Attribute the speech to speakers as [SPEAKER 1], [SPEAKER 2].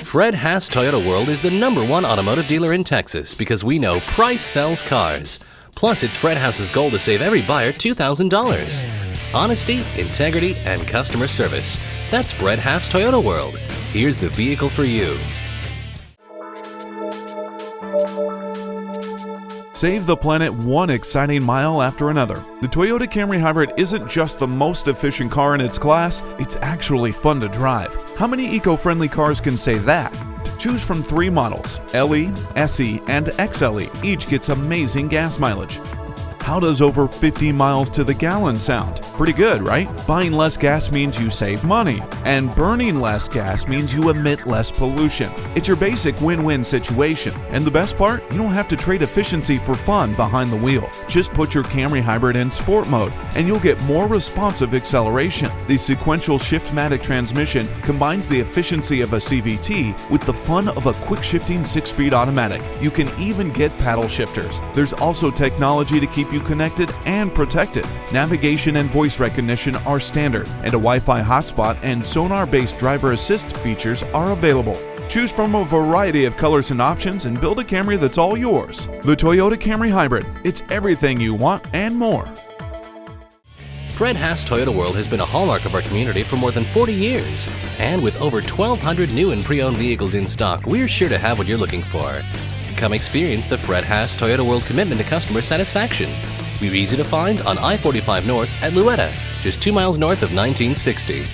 [SPEAKER 1] Fred Haas Toyota World is the #1 automotive dealer in Texas because we know price sells cars. Plus, it's Fred Haas's goal to save every buyer $2,000. Honesty, integrity, and customer service. That's Fred Haas Toyota World. Here's the vehicle for you.
[SPEAKER 2] Save the planet one exciting mile after another. The Toyota Camry Hybrid isn't just the most efficient car in its class, it's actually fun to drive. How many eco-friendly cars can say that? Choose from 3 models, LE, SE, and XLE. Each gets amazing gas mileage. How does over 50 miles to the gallon sound? Pretty good, right? Buying less gas means you save money, and burning less gas means you emit less pollution. It's your basic win-win situation. And the best part? You don't have to trade efficiency for fun behind the wheel. Just put your Camry Hybrid in sport mode, and you'll get more responsive acceleration. The sequential shift-matic transmission combines the efficiency of a CVT with the fun of a quick-shifting 6-speed automatic. You can even get paddle shifters. There's also technology to keep you connected and protected. Navigation and voice recognition are standard, and a Wi-Fi hotspot and sonar-based driver assist features are available. Choose from a variety of colors and options and build a Camry that's all yours. The Toyota Camry Hybrid. It's everything you want and more.
[SPEAKER 1] Fred Haas Toyota World has been a hallmark of our community for more than 40 years. And with over 1,200 new and pre-owned vehicles in stock, we're sure to have what you're looking for. Come experience the Fred Haas Toyota World commitment to customer satisfaction. We're easy to find on I-45 North at Louetta, just 2 miles north of 1960.